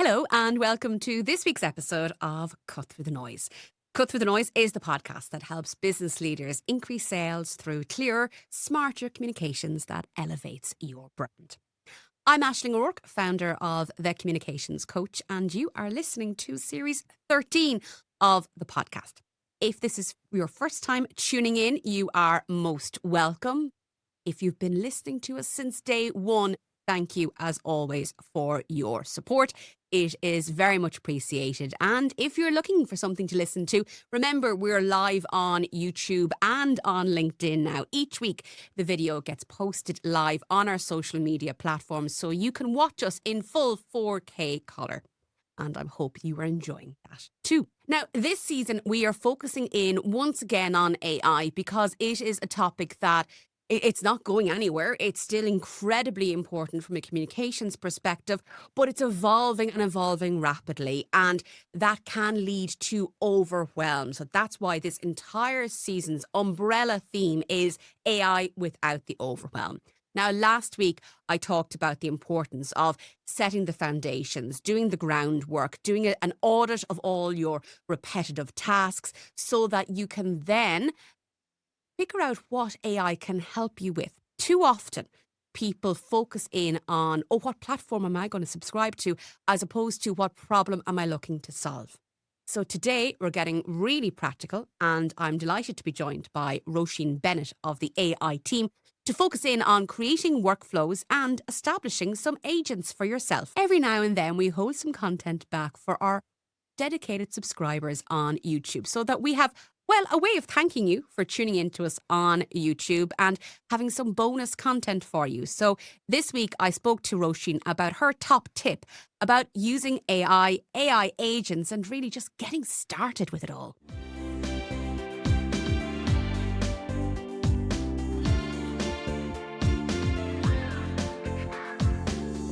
Hello, and welcome to this week's episode of Cut Through the Noise. Cut Through the Noise is the podcast that helps business leaders increase sales through clearer, smarter communications that elevates your brand. I'm Aisling O'Rourke, founder of The Communications Coach, and you are listening to series 13 of the podcast. If this is your first time tuning in, you are most welcome. If you've been listening to us since day one, thank you as always for your support. It is very much appreciated. And if you're looking for something to listen to, remember we're live on YouTube and on LinkedIn now. Each week, the video gets posted live on our social media platforms so you can watch us in full 4K colour. And I hope you are enjoying that too. Now, this season, we are focusing in once again on AI because it is a topic that it's not going anywhere. It's still incredibly important from a communications perspective, but it's evolving and evolving rapidly. And that can lead to overwhelm. So that's why this entire season's umbrella theme is AI without the overwhelm. Now, last week, I talked about the importance of setting the foundations, doing the groundwork, doing an audit of all your repetitive tasks so that you can then figure out what AI can help you with. Too often, people focus in on, oh, what platform am I going to subscribe to, as opposed to what problem am I looking to solve. So today we're getting really practical, and I'm delighted to be joined by Roisin Bennett of the AI team to focus in on creating workflows and establishing some agents for yourself. Every now and then we hold some content back for our dedicated subscribers on YouTube so that we have, well, a way of thanking you for tuning in to us on YouTube and having some bonus content for you. So this week I spoke to Roisin about her top tip about using AI agents, and really just getting started with it all.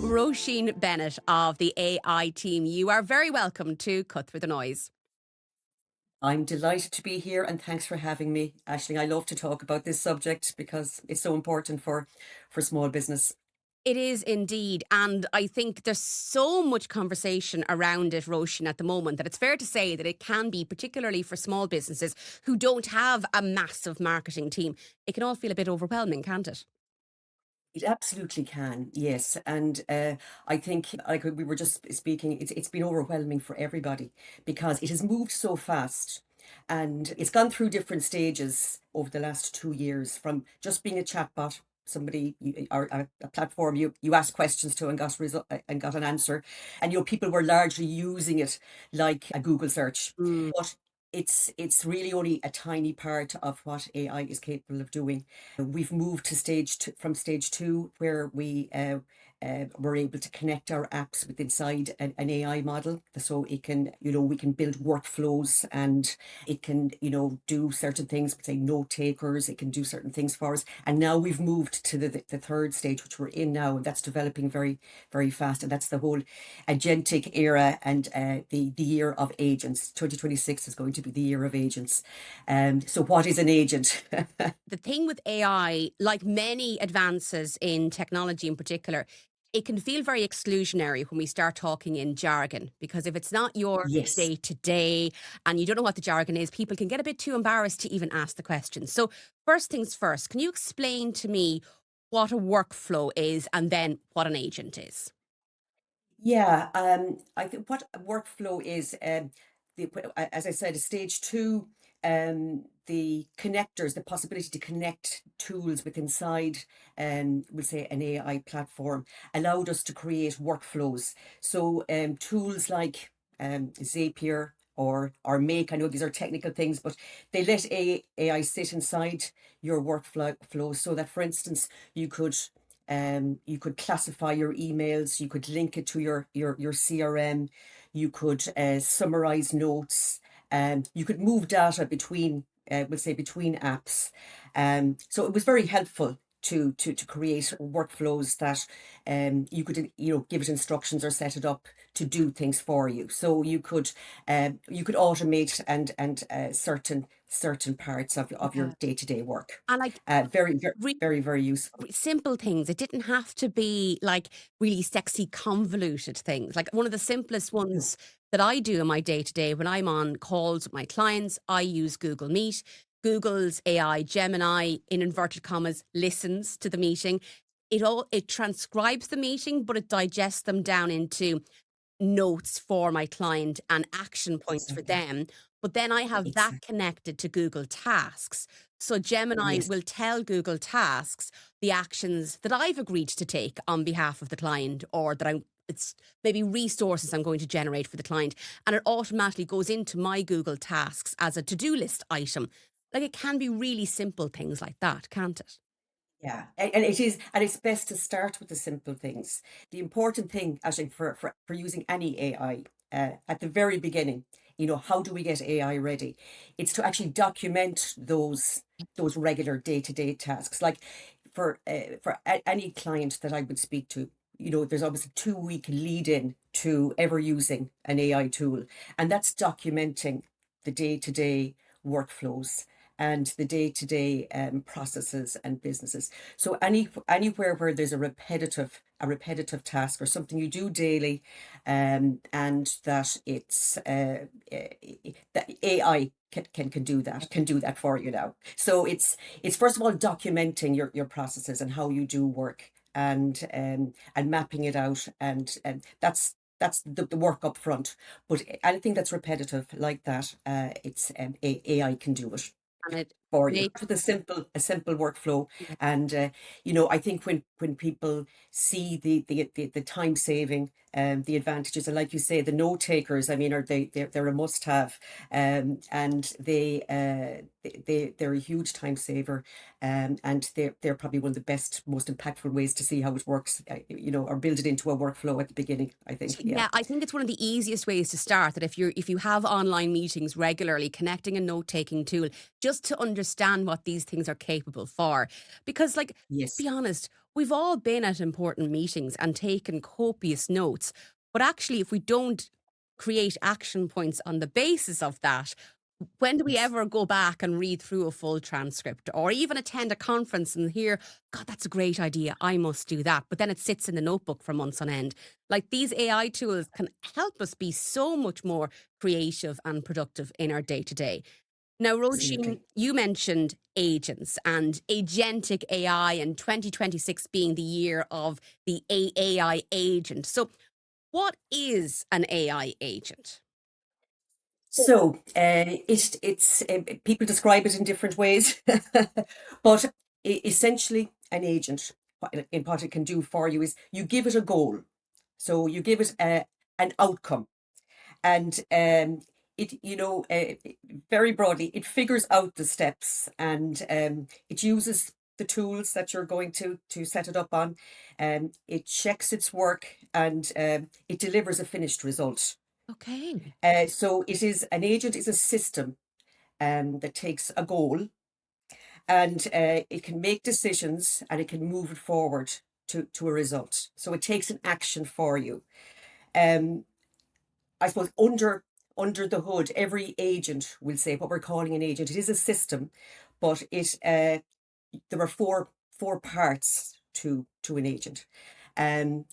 Roisin Bennett of the AI team, you are very welcome to Cut Through the Noise. I'm delighted to be here, and thanks for having me, Aisling. I love to talk about this subject because it's so important for small business. It is indeed. And I think there's so much conversation around it, Roisin, at the moment, that it's fair to say that it can be, particularly for small businesses who don't have a massive marketing team, it can all feel a bit overwhelming, can't it? It absolutely can, yes. And I think, like we were just speaking, it's been overwhelming for everybody because it has moved so fast. And it's gone through different stages over the last 2 years, from just being a chatbot, somebody or a platform you ask questions to and got an answer, and people were largely using it like a Google search. Mm. But it's really only a tiny part of what AI is capable of doing. We've moved to from stage two, where we're able to connect our apps with inside an AI model, so it can, we can build workflows, and it can, do certain things, say note takers. It can do certain things for us. And now we've moved to the third stage, which we're in now, and that's developing very, very fast. And that's the whole agentic era, and the year of agents. 2026 is going to be the year of agents. So what is an agent? The thing with AI, like many advances in technology in particular, it can feel very exclusionary when we start talking in jargon, because if it's not your Yes. day to day and you don't know what the jargon is, people can get a bit too embarrassed to even ask the question. So first things first, can you explain to me what a workflow is and then what an agent is? Yeah, I think what a workflow is, as I said, stage two, the connectors, the possibility to connect tools with inside, we'll say an AI platform, allowed us to create workflows. So tools like Zapier or Make, I know these are technical things, but they let AI sit inside your workflow, so that, for instance, you could classify your emails, you could link it to your CRM, you could summarize notes, you could move data between, we'll say, between apps. So it was very helpful to create workflows that you could give it instructions or set it up to do things for you. So you could automate and certain parts of your Yeah. day-to-day work. And like Very, very, really very, very useful. simple things. It didn't have to be like really sexy, convoluted things. Like one of the simplest No. ones that I do in my day to day when I'm on calls with my clients, I use Google Meet. Google's AI Gemini, in inverted commas, listens to the meeting. It transcribes the meeting, but it digests them down into notes for my client and action points for Exactly. them. But then I have that Exactly. connected to Google Tasks. So Gemini Yes. will tell Google Tasks the actions that I've agreed to take on behalf of the client, or that it's maybe resources I'm going to generate for the client. And it automatically goes into my Google Tasks as a to-do list item. Like it can be really simple things like that, can't it? Yeah, and it is, and it's best to start with the simple things. The important thing, I think, for using any AI at the very beginning, how do we get AI ready? It's to actually document those regular day-to-day tasks. Like any client that I would speak to, there's obviously 2 week lead in to ever using an AI tool, and that's documenting the day-to-day workflows and the day-to-day processes and businesses. So anywhere where there's a repetitive task or something you do daily, and that it's that AI can do that for you now. So it's first of all documenting your processes and how you do work, and mapping it out, and that's the work up front. But anything that's repetitive like that, it's AI can do it And it for you makes with a simple workflow. And I think when people see the time saving, the advantages, and like you say, the note takers, I mean, they're a must have. And they're a huge time saver. And they're probably one of the best, most impactful ways to see how it works, or build it into a workflow at the beginning, I think. Yeah. Yeah, I think it's one of the easiest ways to start. That if you have online meetings regularly, connecting a note taking tool just to understand what these things are capable for. Because, like, Yes. be honest, we've all been at important meetings and taken copious notes. But actually, if we don't create action points on the basis of that, when do we Yes. ever go back and read through a full transcript or even attend a conference and hear, God, that's a great idea. I must do that. But then it sits in the notebook for months on end. Like these AI tools can help us be so much more creative and productive in our day to day. Now, Roisin, Absolutely. you mentioned agents and agentic AI and 2026 being the year of the AI agent. So, what is an AI agent? So it's people describe it in different ways, but essentially an agent, what it can do for you is you give it a goal. So you give it an outcome, and very broadly, it figures out the steps, and it uses the tools that you're going to set it up on. It checks its work, and it delivers a finished result. Okay. So an agent is a system that takes a goal, and it can make decisions, and it can move it forward to a result. So it takes an action for you. Um, I suppose under the hood, every agent will say what we're calling an agent. It is a system, but there are four parts to an agent.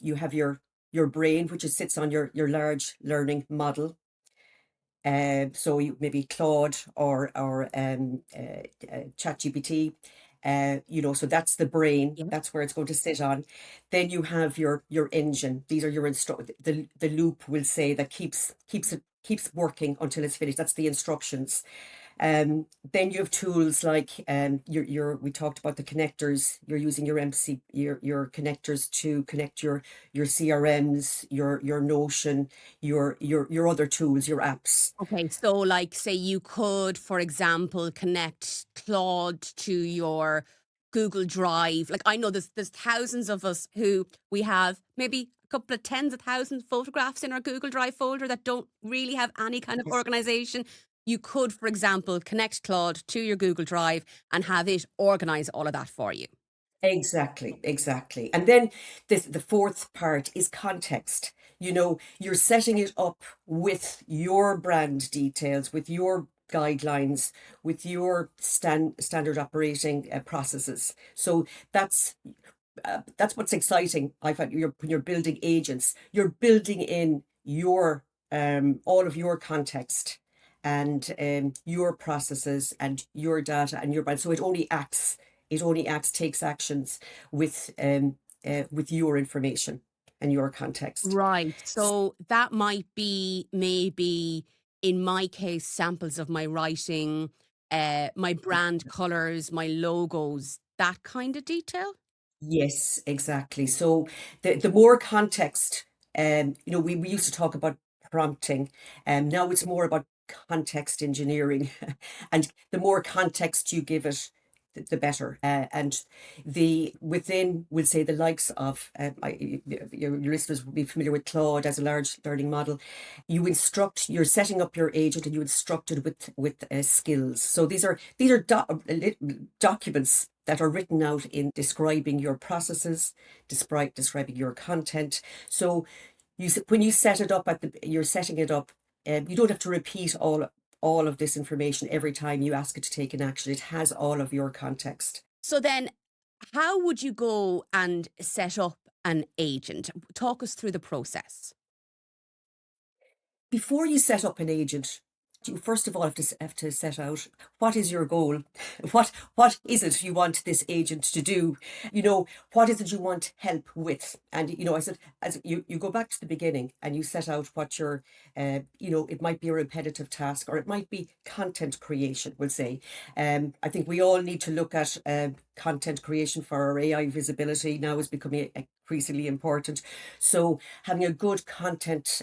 You have your brain, which sits on your large learning model. So you maybe Claude or ChatGPT. So that's the brain. Yeah. That's where it's going to sit on. Then you have your engine. These are your the loop will say that keeps working until it's finished. That's the instructions. Then you have tools like we talked about the connectors. You're using your connectors to connect your CRMs, your Notion, your other tools, your apps. Okay, so like say you could, for example, connect Claude to your Google Drive. Like I know there's thousands of us who we have maybe a couple of tens of thousands of photographs in our Google Drive folder that don't really have any kind of Yes. organization. You could, for example, connect Claude to your Google Drive and have it organize all of that for you. Exactly, exactly. And then the fourth part is context. You're setting it up with your brand details, with your guidelines, with your standard operating processes. So that's that's what's exciting. I find when you're building agents, you're building in your all of your context and your processes and your data and your brand. So it only acts, takes actions with your information and your context. Right. So that might be maybe in my case samples of my writing, my brand colors, my logos, that kind of detail. Yes, exactly. So the more context, we used to talk about prompting, and now it's more about context engineering. And the more context you give it, the better. And the within, we'll say the likes of your listeners will be familiar with Claude as a large learning model. You're setting up your agent, and you instruct it with skills. So these are documents that are written out in describing your processes, describing your content. So when you set it up you're setting it up, you don't have to repeat all of this information every time you ask it to take an action. It has all of your context. So then how would you go and set up an agent? Talk us through the process. Before you set up an agent, you first of all have to set out what is your goal. What is it you want this agent to do? What is it you want help with? And I said, as you go back to the beginning and you set out what your it might be a repetitive task, or it might be content creation, we'll say. I think we all need to look at content creation for our AI visibility now is becoming increasingly important. So having a good content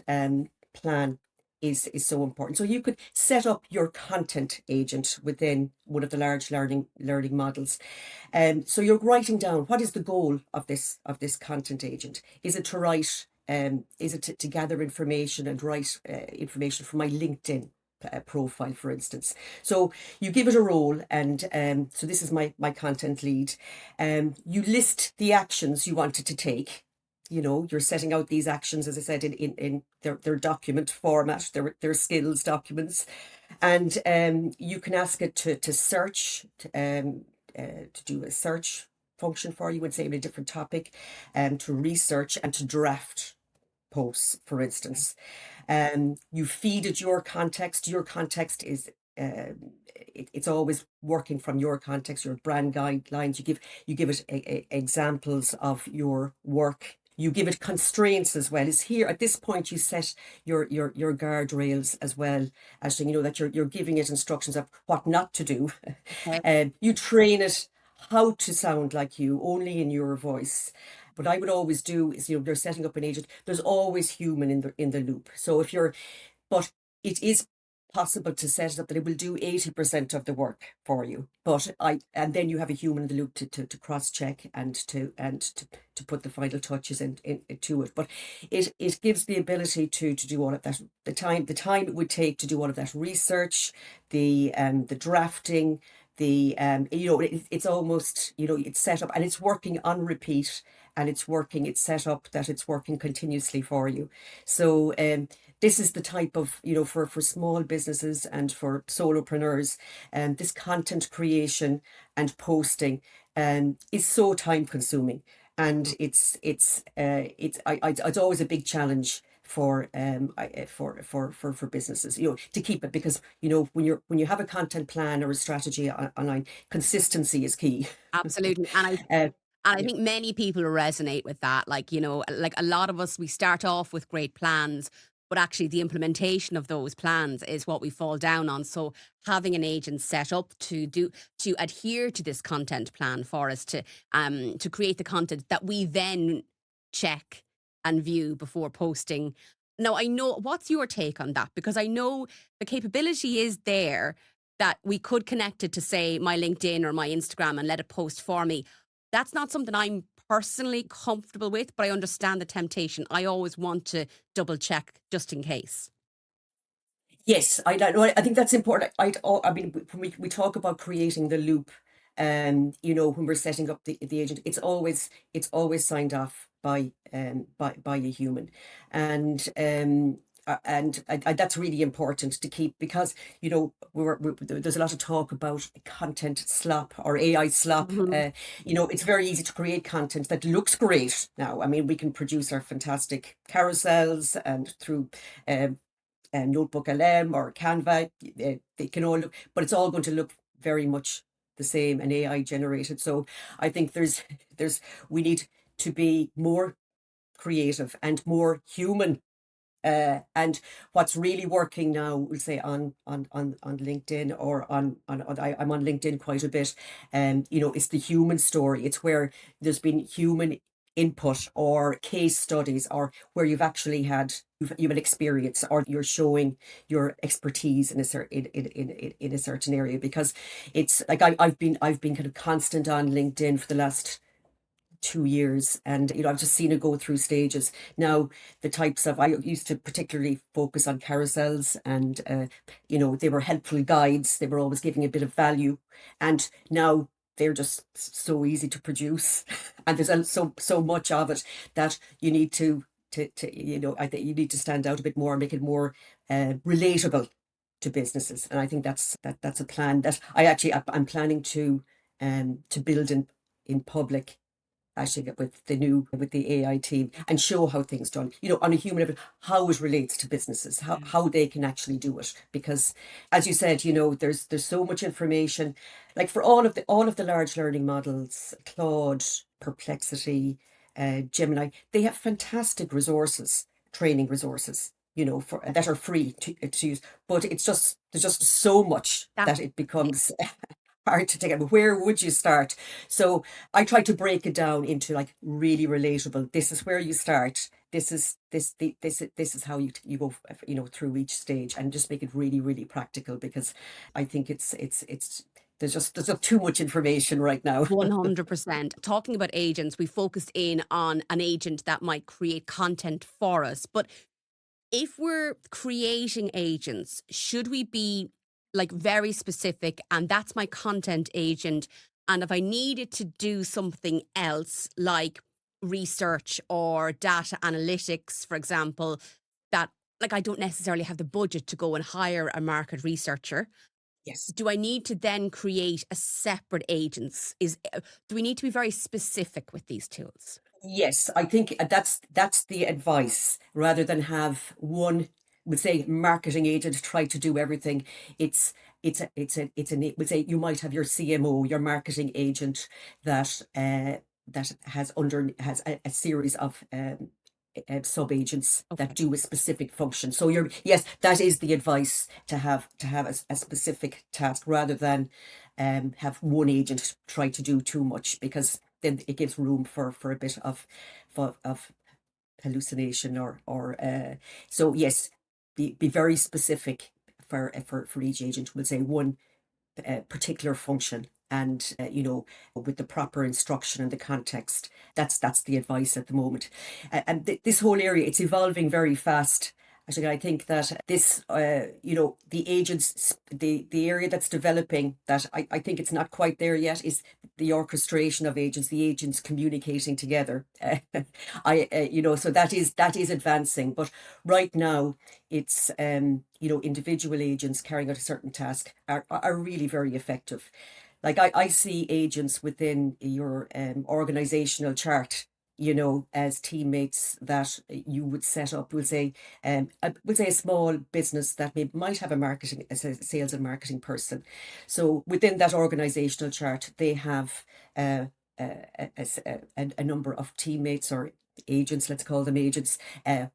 plan is so important. So you could set up your content agent within one of the large learning models. So you're writing down what is the goal of this content agent. Is it to write? Is it to gather information and write information for my LinkedIn profile, for instance? So you give it a role, and so this is my content lead. You list the actions you want it to take. You're setting out these actions, as I said, in their document format, their skills documents. And you can ask it to search, to do a search function for you, would say, in a different topic, to research and to draft posts, for instance. You feed it your context. Your context is it's always working from your context, your brand guidelines. You give it examples of your work. You give it constraints as well. Is here at this point you set your guardrails as well, as that you're giving it instructions of what not to do. Okay. You train it how to sound like you, only in your voice. What I would always do is, you're setting up an agent. There's always human in the loop. So but it is possible to set it up that it will do 80% of the work for you. And then you have a human in the loop to cross check and to put the final touches into it. But it gives the ability to do all of that. The time it would take to do all of that research, the drafting, it's almost, it's set up and it's working on repeat, and it's set up that it's working continuously for you. So this is the type of, for small businesses and for solopreneurs, and this content creation and posting is so time consuming, and it's always a big challenge for businesses, to keep it, because when you have a content plan or a strategy online, consistency is key. Absolutely. uh, And I yeah. think many people resonate with that. Like, like a lot of us, we start off with great plans, but actually the implementation of those plans is what we fall down on. So having an agent set up to adhere to this content plan for us to create the content that we then check and view before posting. Now, I know, what's your take on that? Because I know the capability is there that we could connect it to, say, my LinkedIn or my Instagram and let it post for me. That's not something I'm personally comfortable with, but I understand the temptation. I always want to double check just in case. Yes, I don't know. I think that's important. I mean, when we talk about creating the loop, when we're setting up the agent, it's always signed off by a human, and that's really important to keep, because there's a lot of talk about content slop or AI slop. Mhm. It's very easy to create content that looks great now. I mean, we can produce our fantastic carousels and through Notebook LM or Canva. They can all look, but it's all going to look very much the same and AI generated. So I think there's we need to be more creative and more human. And what's really working now, we'll say on LinkedIn, or I'm on LinkedIn quite a bit. It's the human story. It's where there's been human input or case studies, or where you've an experience, or you're showing your expertise in a certain area. Because it's like I've been kind of constant on LinkedIn for the last 2 years, and I've just seen it go through stages. Now, the types of I used to particularly focus on carousels, and they were helpful guides. They were always giving a bit of value, and now they're just so easy to produce, and there's so much of it that you need to I think you need to stand out a bit more, make it more relatable to businesses. And I think that's a plan that I'm planning to build in public, actually, with the AI team, and show how things done, on a human level, how it relates to businesses, how they can actually do it. Because, as you said, there's so much information. Like, for all of the large learning models, Claude, Perplexity, Gemini, they have fantastic resources, training resources, for that are free to use. But there's just so much That's that it becomes hard to take it. Where would you start? So I try to break it down into, like, really relatable. This is where you start. This is how you go, through each stage, and just make it really, really practical, because I think it's there's just too much information right now. 100%. Talking about agents, we focused in on an agent that might create content for us. But if we're creating agents, should we be like very specific? And that's my content agent. And if I needed to do something else, like research or data analytics, for example, that, like, I don't necessarily have the budget to go and hire a market researcher. Yes. Do I need to then create a separate agents? Do we need to be very specific with these tools? Yes, I think that's the advice, rather than have one, would say, marketing agent try to do everything. Would say, you might have your CMO, your marketing agent, that has a series of sub agents that Okay. do a specific function. So, yes, that is the advice, to have a specific task, rather than have one agent try to do too much, because then it gives room for a bit of hallucination, or so. Yes, be very specific for each agent. We'll say one particular function, and with the proper instruction and the context. That's the advice at the moment. And this whole area, it's evolving very fast. Actually, I think that this, the agents, the area that's developing, that I think it's not quite there yet, is the orchestration of agents, the agents communicating together. So that is advancing. But right now, it's individual agents carrying out a certain task are really very effective. Like, I see agents within your organizational chart, as teammates that you would set up. We'll say a small business that might have a sales and marketing person. So within that organizational chart, they have uh, a number of teammates, or agents, let's call them agents,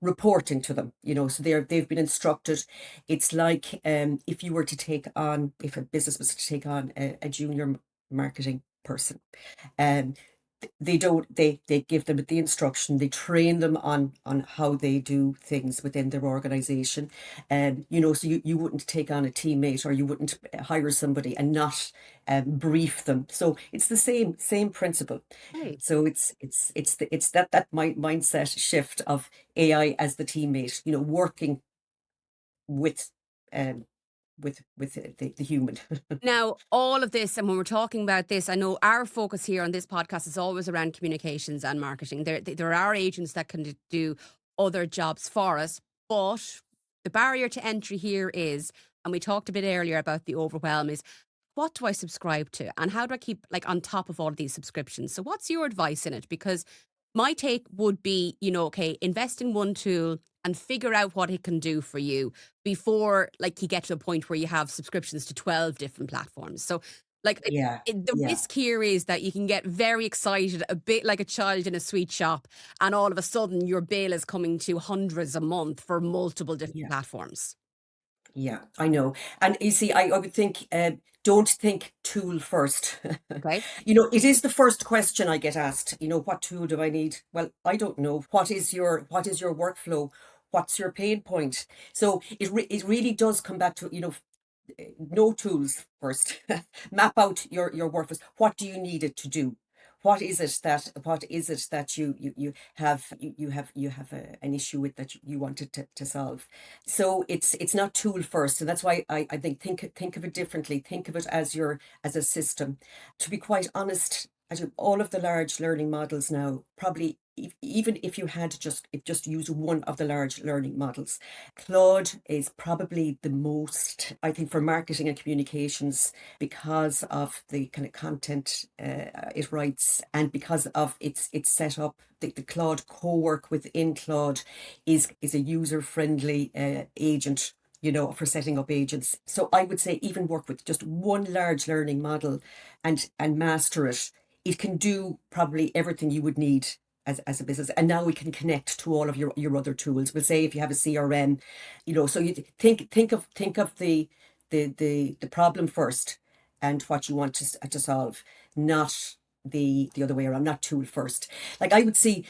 reporting to them. So they've been instructed. It's like, if a business was to take on a junior marketing person, um, they give them the instruction, they train them on how they do things within their organization. And so you wouldn't take on a teammate, or you wouldn't hire somebody and not brief them. So it's the same principle. Hey. So it's that mindset shift of AI as the teammate, working with the human. Now, all of this, and when we're talking about this, I know our focus here on this podcast is always around communications and marketing. There are agents that can do other jobs for us, but the barrier to entry here is, and we talked a bit earlier about the overwhelm, is what do I subscribe to and how do I keep like on top of all of these subscriptions? So, what's your advice in it? Because my take would be, okay, invest in one tool and figure out what it can do for you before like you get to a point where you have subscriptions to 12 different platforms. So like Yeah, the yeah. risk here is that you can get very excited, a bit like a child in a sweet shop, and all of a sudden your bill is coming to hundreds a month for multiple different Yeah. platforms. Yeah, I know. And you see, I would think, don't think tool first. Okay. It is the first question I get asked. What tool do I need? Well, I don't know. What is your workflow? What's your pain point? So it really does come back to, no tools first. Map out your workforce. What do you need it to do? What is it that you have an issue with that you wanted to solve? So it's not tool first, and that's why I think of it differently. Think of it as a system. To be quite honest, all of the large learning models now, probably even if you had just use one of the large learning models, Claude is probably the most, I think, for marketing and communications, because of the kind of content it writes, and because of its setup. The Claude co-work within Claude is a user-friendly agent, for setting up agents. So I would say even work with just one large learning model and master it. It can do probably everything you would need as a business. And now we can connect to all of your other tools. We'll say if you have a CRM, so you think of the problem first and what you want to solve, not the other way around, not tool first. Like I would see,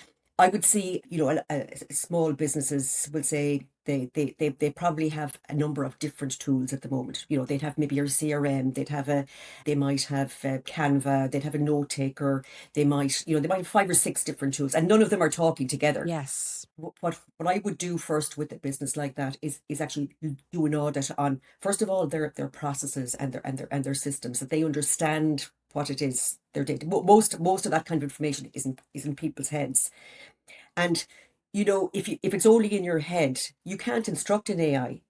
small businesses will say they probably have a number of different tools at the moment. They'd have maybe your CRM, they might have Canva, they'd have a note taker, they might have 5 or 6 different tools, and none of them are talking together. Yes. What I would do first with a business like that is actually do an audit on, first of all, their processes and their systems, that they understand what it is they're doing. Most of that kind of information is in people's heads. And if it's only in your head, you can't instruct an AI.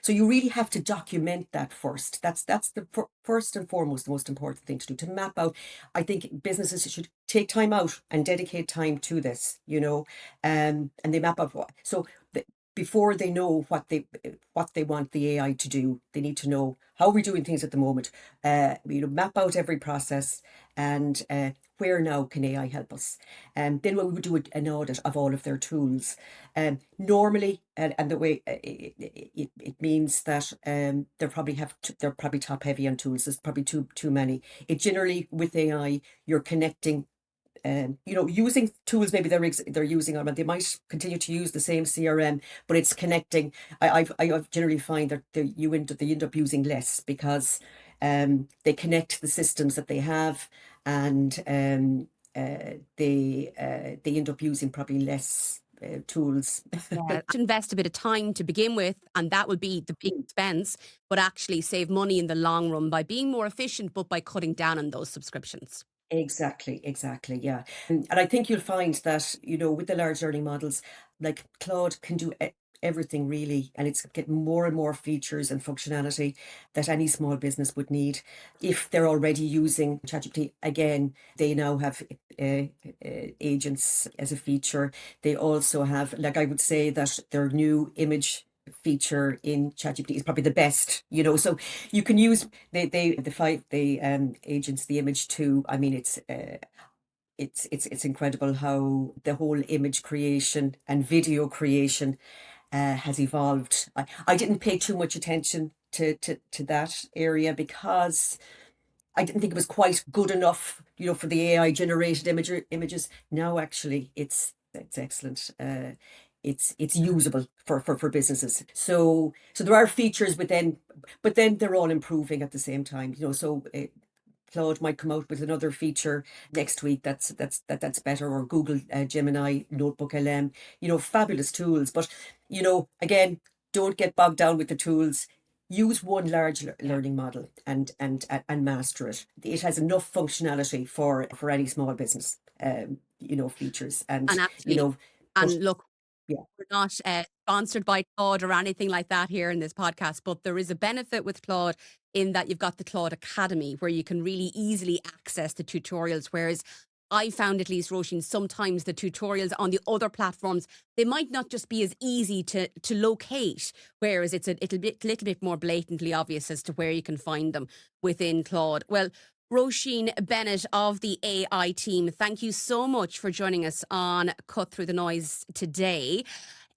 So you really have to document that first. That's the first and foremost, the most important thing to do, to map out. I think businesses should take time out and dedicate time to this, and they map out what. So before they know what they want the AI to do, they need to know how we're doing things at the moment. Map out every process, and where now can AI help us? And then we would do an audit of all of their tools. Normally, and the way it means that they're probably top heavy on tools. There's probably too many. It generally, with AI, you're connecting, using tools maybe they're using on, and they might continue to use the same CRM, but it's connecting. I've generally find that they end up using less, because they connect the systems that they have, and they end up using probably less tools. Yeah. Invest a bit of time to begin with, and that would be the big expense, but actually save money in the long run by being more efficient, but by cutting down on those subscriptions. Exactly, yeah. And I think you'll find that, with the large learning models, like Claude can do everything really, and it's getting more and more features and functionality that any small business would need. If they're already using ChatGPT, again, they now have agents as a feature. They also have, like, I would say that their new image feature in ChatGPT is probably the best, so you can use the agents, the image too. I mean, it's incredible how the whole image creation and video creation has evolved. I didn't pay too much attention to that area, because I didn't think it was quite good enough, for the AI generated images. Now, actually, it's excellent. It's usable for businesses. So there are features, but then they're all improving at the same time. So Claude might come out with another feature next week that's better, or Google Gemini, Notebook LM, fabulous tools. But again, don't get bogged down with the tools. use one large learning model and master it. It has enough functionality for any small business, features And absolutely. but And look, yeah. we're not sponsored by Claude or anything like that here in this podcast, but there is a benefit with Claude in that you've got the Claude Academy where you can really easily access the tutorials. Whereas I found, at least, Roisin, sometimes the tutorials on the other platforms, they might not just be as easy to locate, whereas it's a little bit more blatantly obvious as to where you can find them within Claude. Well, Roisin Bennett of the AI team, thank you so much for joining us on Cut Through the Noise today.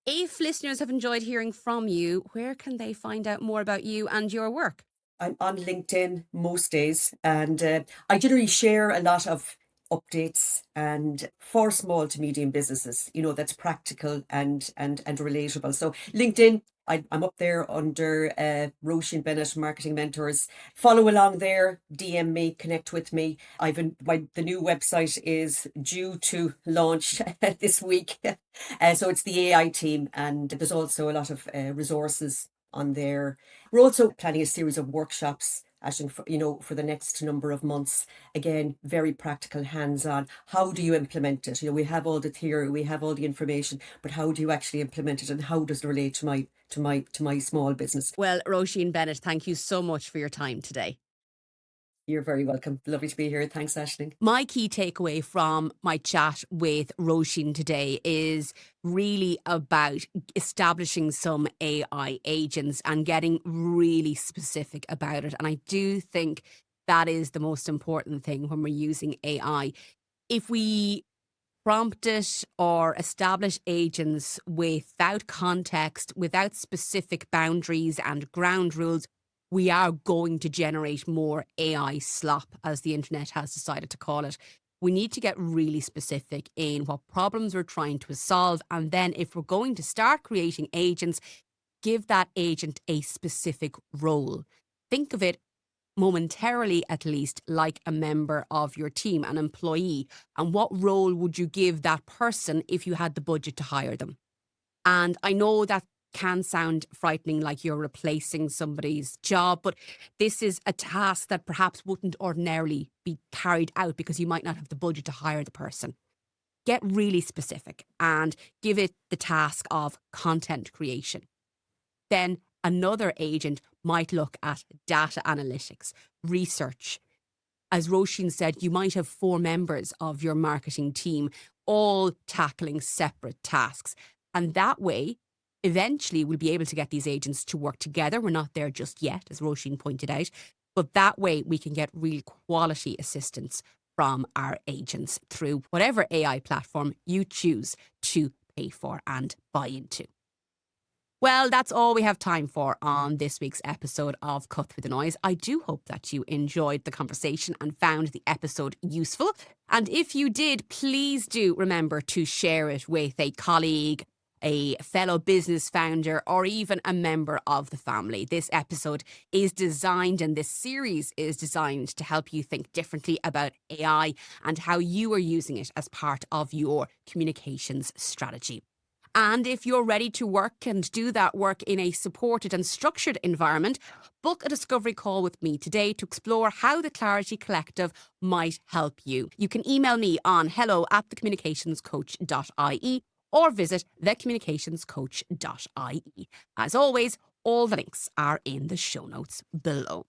If listeners have enjoyed hearing from you, where can they find out more about you and your work? I'm on LinkedIn most days, and I generally share a lot of updates and for small to medium businesses, that's practical and relatable. So LinkedIn, I'm up there under Roisin Bennett Marketing Mentors. Follow along there, DM me, connect with me. The new website is due to launch this week. So it's the AI team, and there's also a lot of resources on there. We're also planning a series of workshops, Ashton, for the next number of months. Again, very practical, hands-on. How do you implement it? We have all the theory, we have all the information, but how do you actually implement it, and how does it relate to my small business? Well, Roisin Bennett, thank you so much for your time today. You're very welcome. Lovely to be here. Thanks, Aisling. My key takeaway from my chat with Roisin today is really about establishing some AI agents and getting really specific about it. And I do think that is the most important thing when we're using AI. If we prompt it or establish agents without context, without specific boundaries and ground rules, we are going to generate more AI slop, as the internet has decided to call it. We need to get really specific in what problems we're trying to solve. And then if we're going to start creating agents, give that agent a specific role. Think of it momentarily, at least, like a member of your team, an employee. And what role would you give that person if you had the budget to hire them? And I know that can sound frightening, like you're replacing somebody's job, but this is a task that perhaps wouldn't ordinarily be carried out because you might not have the budget to hire the person. Get really specific and give it the task of content creation. Then another agent might look at data analytics, research. As Roisin said, you might have 4 members of your marketing team all tackling separate tasks. And that way, eventually, we'll be able to get these agents to work together. We're not there just yet, as Roisin pointed out. But that way, we can get real quality assistance from our agents through whatever AI platform you choose to pay for and buy into. Well, that's all we have time for on this week's episode of Cut Through the Noise. I do hope that you enjoyed the conversation and found the episode useful. And if you did, please do remember to share it with a colleague, a fellow business founder, or even a member of the family. This episode is designed, and this series is designed to help you think differently about AI and how you are using it as part of your communications strategy. And if you're ready to work and do that work in a supported and structured environment, book a discovery call with me today to explore how the Clarity Collective might help you. You can email me on hello@thecommunicationscoach.ie or visit thecommunicationscoach.ie. As always, all the links are in the show notes below.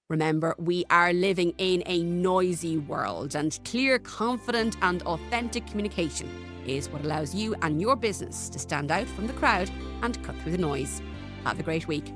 Remember, we are living in a noisy world, and clear, confident and authentic communication is what allows you and your business to stand out from the crowd and cut through the noise. Have a great week.